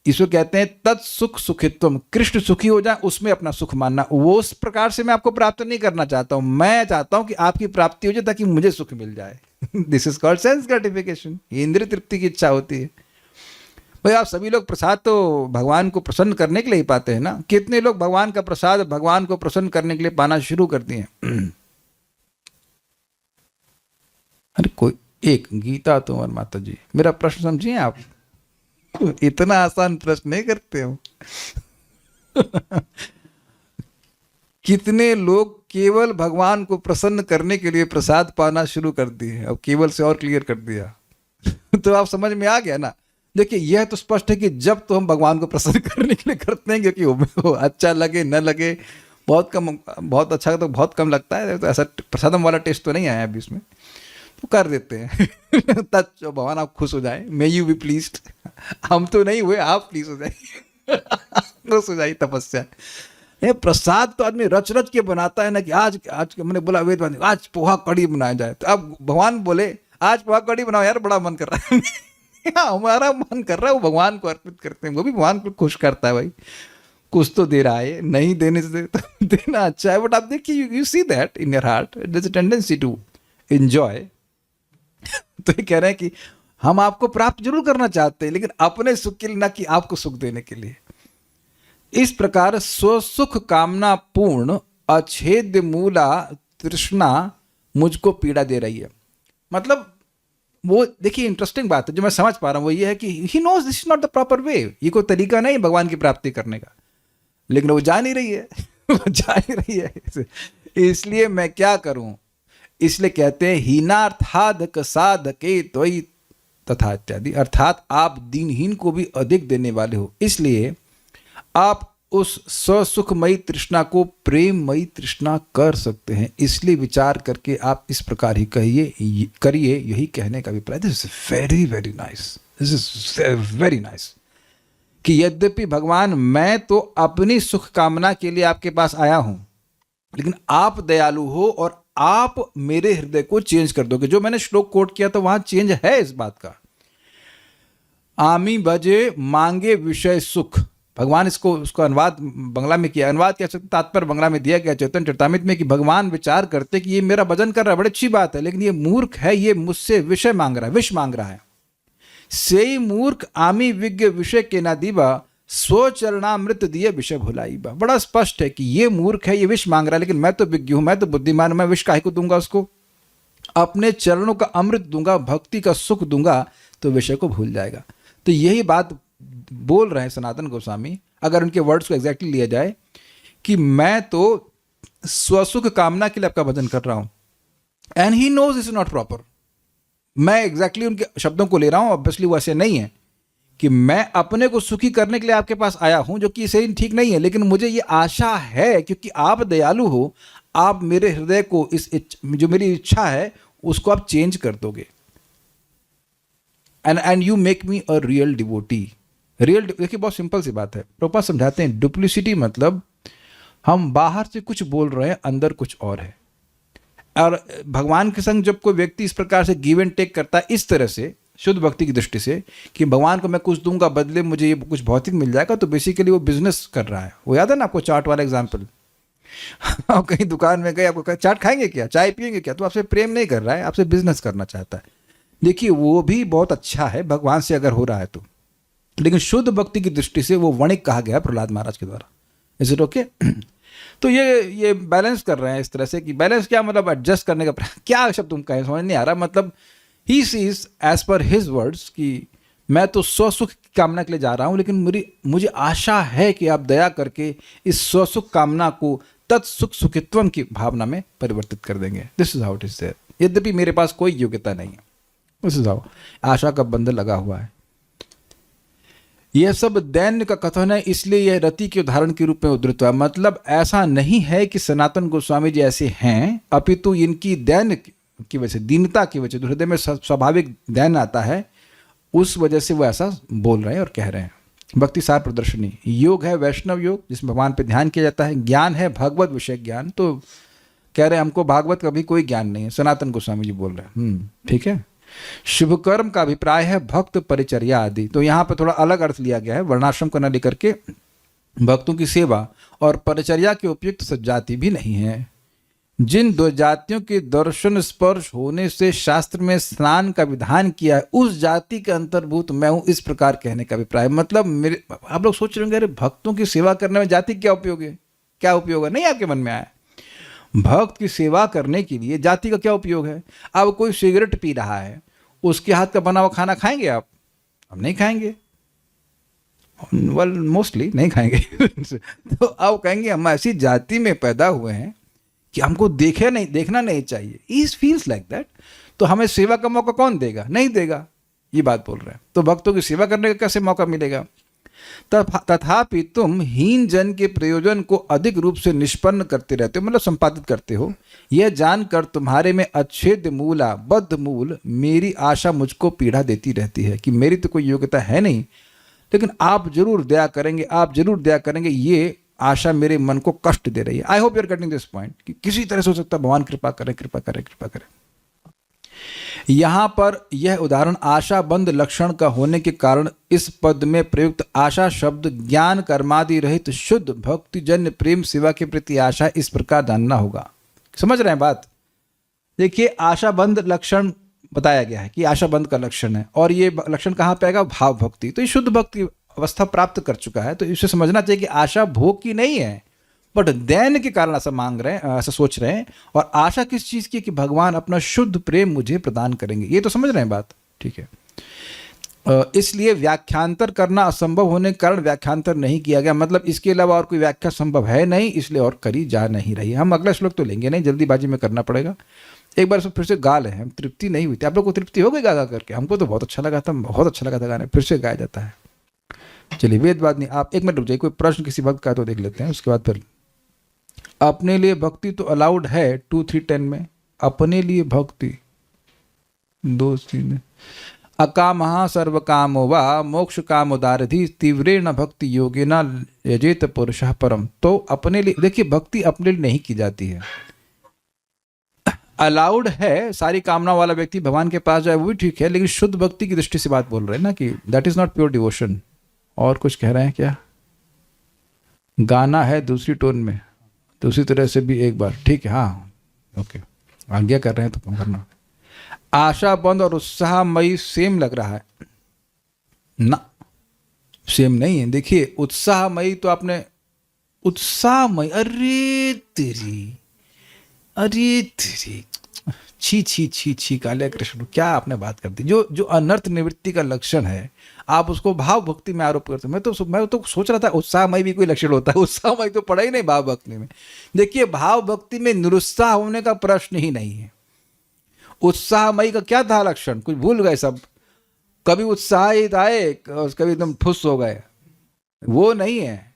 इसको कहते हैं तत्सुख सुखित्वम। कृष्ण सुखी हो जाए उसमें अपना सुख मानना। वो उस प्रकार से मैं आपको प्राप्त नहीं करना चाहता हूं। मैं चाहता हूं कि आपकी प्राप्ति हो जाए ताकि मुझे सुख मिल जाए। This is called sense gratification. ये इंद्रिय तृप्ति की इच्छा होती है। भाई आप सभी लोग प्रसाद तो भगवान को प्रसन्न करने के लिए ही पाते हैं ना। कितने लोग भगवान का प्रसाद भगवान को प्रसन्न करने के लिए पाना शुरू करती हैं? अरे कोई एक गीता तो और माता जी, मेरा प्रश्न समझिए आप, इतना आसान प्रश्न नहीं करते हो। कितने लोग केवल भगवान को प्रसन्न करने के लिए प्रसाद पाना शुरू कर दिए। अब केवल से और क्लियर कर दिया तो आप समझ में आ गया ना। देखिए यह तो स्पष्ट है कि जब तो हम भगवान को प्रसन्न करने के लिए करते हैं, क्योंकि वो अच्छा लगे न लगे, बहुत कम, बहुत अच्छा तो बहुत कम लगता है, तो ऐसा प्रसादम वाला टेस्ट तो नहीं आया अभी इसमें, तो कर देते हैं। तब भगवान आप खुश हो जाए, मे यू बी प्लीज्ड। हम तो नहीं हुए, आप प्लीज हो जाइए। खुश हो जाइए तपस्या। ये प्रसाद तो आदमी रच रच के बनाता है ना, कि आज मैंने बोला वेद आज पोहा कड़ी बनाया जाए, तो अब भगवान बोले आज पोहा कड़ी बनाओ यार, बड़ा मन कर रहा है। हमारा मन कर रहा है, वो भगवान को अर्पित करते हैं। वो भी भगवान को खुश करता है। भाई कुछ तो दे रहा है, नहीं देने से तो देना अच्छा है। बट आप देखिए, you see that in your heart there is a tendency to enjoy. तो ये कह रहे हैं कि हम आपको प्राप्त जरूर करना चाहते हैं, लेकिन अपने सुख के लिए, ना कि आपको सुख देने के लिए। इस प्रकार स्वसुख कामना पूर्ण अछेद्य मूला तृष्णा मुझको पीड़ा दे रही है। मतलब वो देखिए इंटरेस्टिंग बात है जो मैं समझ पा रहा हूँ, वो ये है कि he knows this is not the proper way. ये कोई तरीका नहीं भगवान की प्राप्ति करने का, लेकिन वो जा नहीं रही है। वो जा नहीं रही है। इसलिए मैं क्या करूं? इसलिए कहते हैं हीनार्थाधक साधके त्वयि तथा इत्यादि। अर्थात आप दीनहीन को भी अधिक देने वाले हो, इसलिए आप उस स्वसुखमयी तृष्णा को प्रेममयी तृष्णा कर सकते हैं। इसलिए विचार करके आप इस प्रकार ही करिए, यही कहने का अभिप्राय। This is very very nice, this is very nice. कि यद्यपि भगवान मैं तो अपनी सुख कामना के लिए आपके पास आया हूं, लेकिन आप दयालु हो और आप मेरे हृदय को चेंज कर दोगे। जो मैंने श्लोक कोट किया था वहां चेंज है इस बात का। आमी बजे मांगे विषय सुख। भगवान उसको अनुवाद बंगला में किया। अनुवाद क्या सकते, तात्पर्य बंगला में दिया गया चैतन्य चरितामृत में, कि भगवान विचार करते कि ये मेरा भजन कर रहा है, बड़ी अच्छी बात है, लेकिन ये मूर्ख है, ये मुझसे विषय मांग रहा है, विष मांग रहा है। से मूर्ख आमी विज्ञ विषय के ना दीवा स्वचरणामृत दिए विषय भुलाईबा। बड़ा स्पष्ट है कि ये मूर्ख है, ये विष मांग रहा है, लेकिन मैं तो विज्ञ हूं, मैं तो बुद्धिमान हूं, मैं विष काहे को दूंगा उसको। अपने चरणों का अमृत दूंगा, भक्ति का सुख दूंगा, तो विषय को भूल जाएगा। तो यही बात बोल रहे हैं सनातन गोस्वामी, अगर उनके वर्ड्स को एग्जैक्टली लिया जाए, कि मैं तो स्वसुख कामना के लिए आपका भजन कर रहा हूं, and he knows is not proper. मैं एग्जैक्टली उनके शब्दों को ले रहा हूं, ऑब्वियसली वो ऐसे नहीं है कि मैं अपने को सुखी करने के लिए आपके पास आया हूं, जो कि सही ठीक नहीं है, लेकिन मुझे ये आशा है क्योंकि आप दयालु हो, आप मेरे हृदय को जो मेरी इच्छा है उसको आप चेंज कर दोगे, and you make me a real devotee. Real, देखिए बहुत सिंपल सी बात है, प्रभुपाद समझाते हैं डुप्लिसिटी मतलब हम बाहर से कुछ बोल रहे हैं, अंदर कुछ और है। और भगवान के संग जब कोई व्यक्ति इस प्रकार से गिव एंड टेक करता है, इस तरह से शुद्ध भक्ति की दृष्टि से, कि भगवान को मैं कुछ दूंगा बदले मुझे ये कुछ भौतिक मिल जाएगा, तो बेसिकली वो बिजनेस कर रहा है। वो याद है ना आपको चाट वाला एग्जाम्पल? आप कहीं दुकान में गए, आपको कहा चाट खाएंगे क्या, चाय पियेंगे क्या, तो आपसे प्रेम नहीं कर रहा है, आपसे बिजनेस करना चाहता है। देखिए वो भी बहुत अच्छा है भगवान से अगर हो रहा है तो, लेकिन शुद्ध भक्ति की दृष्टि से वो वणिक कहा गया प्रहलाद महाराज के द्वारा। Is it okay? तो ये बैलेंस कर रहे हैं इस तरह से, कि बैलेंस क्या मतलब एडजस्ट करने का क्या शब्द तुम कहें, समझ नहीं आ रहा। मतलब he sees as per his words कि मैं तो स्वसुख की कामना के लिए जा रहा हूं, लेकिन मुझे आशा है कि आप दया करके इस स्वसुख कामना को तत्सुख सुखित्वम की भावना में परिवर्तित कर देंगे। This is how it is there, यद्यपि मेरे पास कोई योग्यता नहीं है। दिस इज हाउ, आशा का बंधन लगा हुआ है। यह सब दैन्य का कथन है, इसलिए यह रति के उदाहरण के रूप में उद्धृत हुआ। मतलब ऐसा नहीं है कि सनातन गोस्वामी जी ऐसे हैं, अपितु इनकी दैन्य की वजह से, दीनता की वजह से, हृदय में स्वाभाविक दैन्य आता है, उस वजह से वो ऐसा बोल रहे हैं और कह रहे हैं। भक्ति सार प्रदर्शनी योग है वैष्णव योग, जिसमें भगवान पे ध्यान किया जाता है। ज्ञान है भगवत विषय ज्ञान, तो कह रहे हैं हमको भागवत का भी कोई ज्ञान नहीं है, सनातन गोस्वामी जी बोल रहे हैं। ठीक है। शुभ कर्म का अभिप्राय है भक्त परिचर्या आदि, तो यहाँ पर थोड़ा अलग अर्थ लिया गया है, वर्णाश्रम को न लेकर के भक्तों की सेवा और परिचर्या के उपयुक्त सज्जाति भी नहीं है। जिन दो जातियों के दर्शन स्पर्श होने से शास्त्र में स्नान का विधान किया है, उस जाति के अंतर्भूत मैं हूं, इस प्रकार कहने का अभिप्राय। मतलब मेरे, आप लोग सोच रहे होंगे अरे भक्तों की सेवा करने में जाति क्या उपयोग है, क्या उपयोग है? नहीं आपके मन में आया? भक्त की सेवा करने के लिए जाति का क्या उपयोग है? अब कोई सिगरेट पी रहा है, उसके हाथ का बना हुआ खाना खाएंगे आप? हम नहीं खाएंगे, वेल मोस्टली नहीं खाएंगे। तो आप कहेंगे हम ऐसी जाति में पैदा हुए हैं कि हमको देखना नहीं चाहिए, इज फील्स लाइक दैट, तो हमें सेवा का मौका कौन देगा? नहीं देगा, ये बात बोल रहे हैं। तो भक्तों की सेवा करने का कैसे मौका मिलेगा? तथापि तुम हीन जन के प्रयोजन को अधिक रूप से निष्पन्न करते रहते हो, मतलब संपादित करते हो। यह जानकर तुम्हारे में अच्छेद मूला बद्ध मूल मेरी आशा मुझको पीड़ा देती रहती है कि मेरी तो कोई योग्यता है नहीं, लेकिन आप जरूर दया करेंगे, आप जरूर दया करेंगे, ये आशा मेरे मन को कष्ट दे रही है। I hope you are getting this point, कि किसी तरह से हो सकता है भगवान कृपा करें, कृपा करें, कृपा करें। यहां पर यह उदाहरण आशा बंद लक्षण का होने के कारण इस पद में प्रयुक्त आशा शब्द ज्ञान कर्मादि रहित शुद्ध भक्ति जन्य प्रेम सेवा के प्रति आशा, इस प्रकार जानना होगा। समझ रहे हैं बात? देखिए आशा बंद लक्षण बताया गया है कि आशा बंद का लक्षण है, और ये लक्षण कहाँ पे आएगा? भाव भक्ति। तो ये शुद्ध भक्ति अवस्था प्राप्त कर चुका है, तो इसे समझना चाहिए कि आशा भोग की नहीं है, बट दैन्य के कारण ऐसा मांग रहे हैं, ऐसा सोच रहे हैं। और आशा किस चीज़ की? कि भगवान अपना शुद्ध प्रेम मुझे प्रदान करेंगे। ये तो समझ रहे हैं बात? ठीक है। इसलिए व्याख्यांतर करना असंभव होने के कारण व्याख्यांतर नहीं किया गया, मतलब इसके अलावा और कोई व्याख्या संभव है नहीं, इसलिए और करी जा नहीं रही। हम अगला श्लोक तो लेंगे नहीं, जल्दीबाजी में करना पड़ेगा। एक बार फिर से गा लें, हम तृप्ति नहीं हुई थी। आप लोग को तृप्ति हो गई गा करके? हमको तो बहुत अच्छा लगा था, बहुत अच्छा लगा था गाने, फिर से गाया जाता है। चलिए वेद बात नहीं, आप एक मिनट रुक जाइए, कोई प्रश्न किसी भक्त का तो देख लेते हैं, उसके बाद फिर। अपने लिए भक्ति तो अलाउड है 2-3-10 में, अपने लिए भक्ति 2-3 अकामहा सर्व कामो वा मोक्ष कामोदारधि तीव्रेण भक्ति योगेना यजेत पुरुषः परम। तो अपने लिए, देखिए भक्ति अपने लिए नहीं की जाती है, अलाउड है। सारी कामना वाला व्यक्ति भगवान के पास जाए वो भी ठीक है, लेकिन शुद्ध भक्ति की दृष्टि से बात बोल रहे हैं ना, कि that is not pure devotion. और कुछ कह रहे हैं क्या? गाना है दूसरी टोन में, दूसरी तरह से भी एक बार, ठीक है, हाँ ओके, आज्ञा कर रहे हैं तो करना। आशा बंद और उत्साहमयी सेम लग रहा है ना? सेम नहीं है। देखिए उत्साहमयी तो आपने उत्साहमयी, अरे तेरी छी छी छी छी काले कृष्ण, क्या आपने बात कर दी। जो जो अनर्थ निवृत्ति का लक्षण है, आप उसको भाव भक्ति में आरोप करते हो। मैं तो सोच रहा था उत्साहमय भी कोई लक्षण होता है, उत्साहमय तो पड़ा ही नहीं भाव भक्ति में। देखिए, भाव भक्ति में निरुत्साह होने का प्रश्न ही नहीं है। उत्साहमयी का क्या था लक्षण, कुछ भूल गए सब, कभी उत्साहित आए, कभी एकदम ठुस हो गए, वो नहीं है।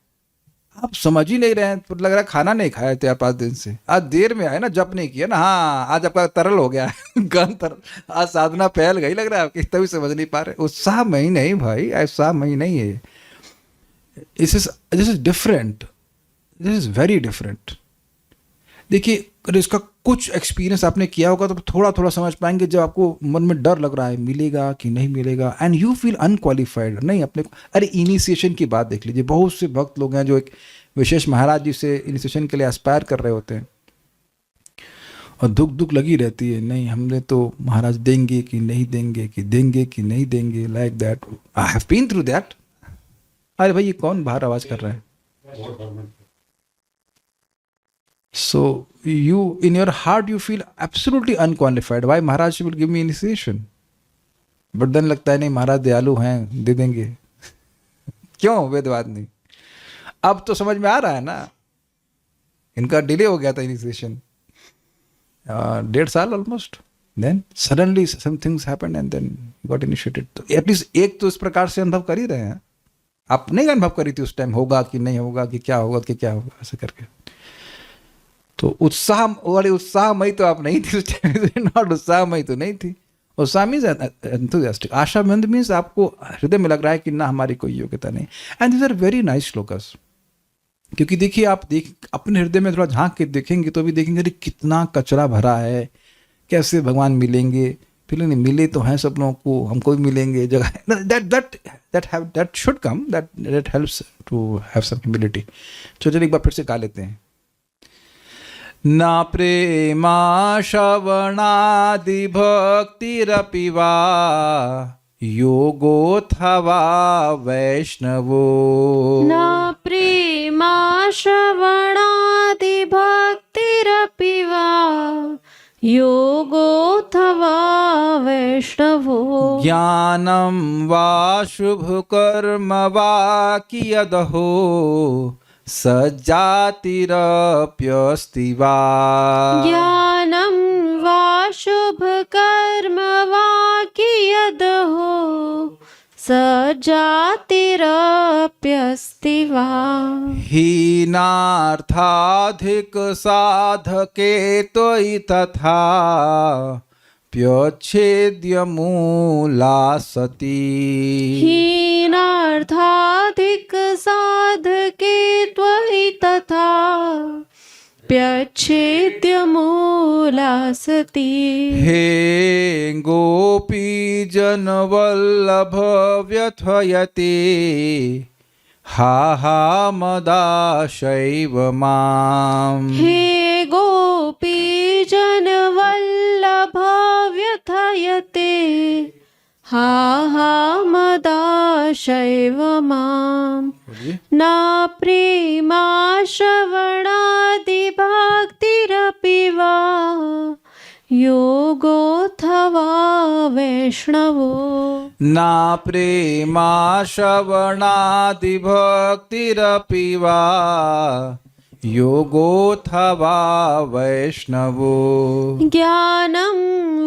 आप समझ ही नहीं रहे हैं, तो लग रहा है खाना नहीं खाया 4-5 दिन से, आज देर में आए ना, जप नहीं किया ना, हाँ आज आपका तरल हो गया है गन तरल, आज साधना फैल गई लग रहा है आपकी, तभी समझ नहीं पा रहे। उत्साह में ही नहीं भाई, उत्साह में ही नहीं है। This is different, this is very different. देखिए, अगर इसका कुछ एक्सपीरियंस आपने किया होगा तो थोड़ा थोड़ा समझ पाएंगे। जब आपको मन में डर लग रहा है मिलेगा कि नहीं मिलेगा, एंड यू फील अनक्वालिफाइड, नहीं अपने को, अरे इनिशिएशन की बात देख लीजिए, बहुत से भक्त लोग हैं जो एक विशेष महाराज जी से इनिशिएशन के लिए एस्पायर कर रहे होते हैं, और दुख दुख लगी रहती है, नहीं हमने तो महाराज देंगे कि नहीं देंगे, कि देंगे कि नहीं देंगे, like that. I have been through that. अरे भाई, ये कौन बाहर आवाज कर रहा है? So you, in your heart, you feel absolutely unqualified. Why Maharaj will give me initiation? But then लगता है नहीं महाराज दयालु हैं, दे देंगे। क्यों वेदवाद नहीं? अब तो समझ में आ रहा है ना, इनका डिले हो गया था इनिशिएशन 1.5 साल almost. Then suddenly some things happened and then got initiated. तो एटलीस्ट एक तो इस प्रकार से अनुभव कर ही रहे हैं। आप नहीं अनुभव करी थी उस टाइम, होगा कि नहीं होगा, कि क्या होगा कि क्या होगा, ऐसे करके। तो उत्साह वाली उत्साहमयी तो आप नहीं थी उस टाइम, नॉट उत्साहमयी तो नहीं थी। उत्साह मीन्स एंथुसियास्टिक, आशावंत मीन्स आपको हृदय में लग रहा है कि ना हमारी कोई योग्यता नहीं। And these are very nice shlokas, क्योंकि देखिए आप अपने हृदय में थोड़ा झांक के देखेंगे तो भी देखेंगे अरे कितना कचरा भरा है, कैसे भगवान मिलेंगे, फिर नहीं मिले तो हैं सब लोगों को, हमको भी मिलेंगे जगह। That should come, that helps to have some humility. चलिए एक बार फिर से गा लेते हैं। न प्रेमा श्रवणादि भक्तिरपि वा योगोऽथवा वैष्णवो। न प्रेमा श्रवणादि भक्तिरपि वा योगोऽथवा वैष्णवो। ज्ञानं वा शुभकर्म वा कियदहो सज्जातिरप्यस्ति वा। ज्ञानं वा शुभकर्म वा कियदहो सज्जातिरप्यस्ति वा। हीनार्थाधिक साधके त्वयि तथा प्यच्छेद्यमूला सती। हीनार्थाधिक साधके त्वयि तथा प्यच्छेद्यमूला सती। हे गोपी जनवल्लभ व्यथयते हा हा मदाशैव माम्। हे गोपी जनवल्लभ व्यथयते हा हा मदाशैव माम्। न प्रेमा श्रवणादि भक्तिरपि वा योगोऽथवा वैष्णवो। न प्रेमा श्रवणादि भक्तिरपि वा योगोऽथवा वैष्णवो। ज्ञानं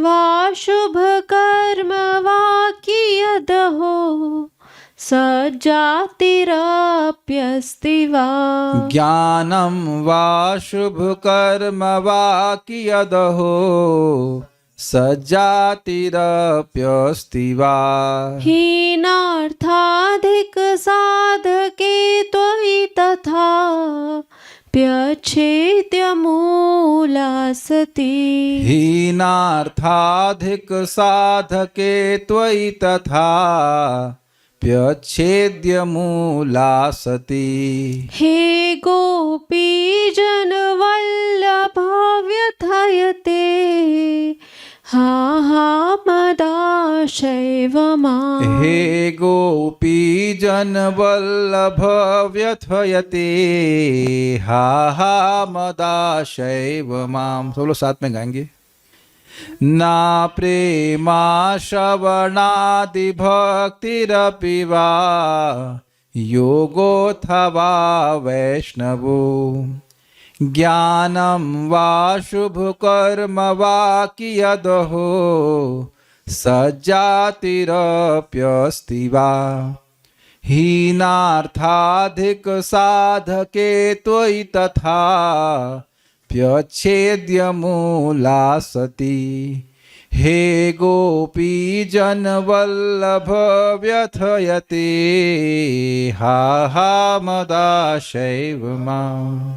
वा शुभकर्म वा कियदहो सज्जातिरप्यस्ति वा। ज्ञानं वा शुभकर्म वा कियदहो सज्जातिरप्यस्ति वा। हीनार्थाधिक साधके त्वयि तथा प्यच्छेद्यमूला सती। हीनार्थाधिक साधके त्वयि तथा प्यच्छेद्यमूला सती। हे गोपी जनवल्लभ व्यथयते हा हा मदाशैव माम्। हे गोपी जनवल्लभ व्यथयते हा हा मदाशैव माम्। सब लोग साथ में गाएंगे। ना प्रेमा श्रवणादि भक्तिरपि वा योगोऽथवा वैष्णवो ज्ञानं वा शुभकर्म वा कियदहो सज्जातिरप्यस्ति वा हीनार्थाधिक साधके त्वयि तथा प्यच्छेद्यमूला सती हे गोपी जनवल्लभ व्यथयते हा हा मदाशैव माम्।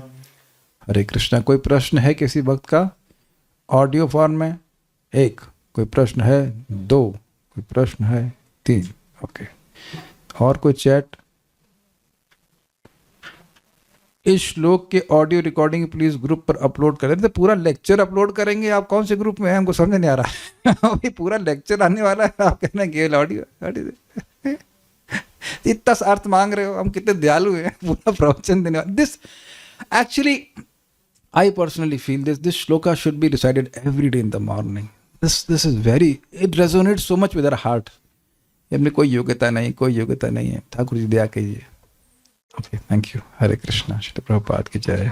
हरे कृष्णा। कोई प्रश्न है किसी भक्त का ऑडियो फॉर्म में? एक। कोई प्रश्न है? दो। कोई प्रश्न है? तीन। ओके। और कोई चैट? इस श्लोक के ऑडियो रिकॉर्डिंग प्लीज ग्रुप पर अपलोड करें। तो पूरा लेक्चर अपलोड करेंगे आप? कौन से ग्रुप में है? हमको समझ नहीं आ रहा है। अभी पूरा लेक्चर आने वाला है, आप कहना केवल ऑडियो। इतना अर्थ मांग रहे हो, हम कितने दयालु हैं, पूरा प्रवचन देने वाले। This actually I personally feel this shloka should be recited every day in the morning. This is very, it resonates so much with our heart. अपनी कोई योग्यता नहीं, कोई योग्यता नहीं है, ठाकुर जी दया कीजिए। Okay, thank you. Hare Krishna. Shri Prabhupad की जय।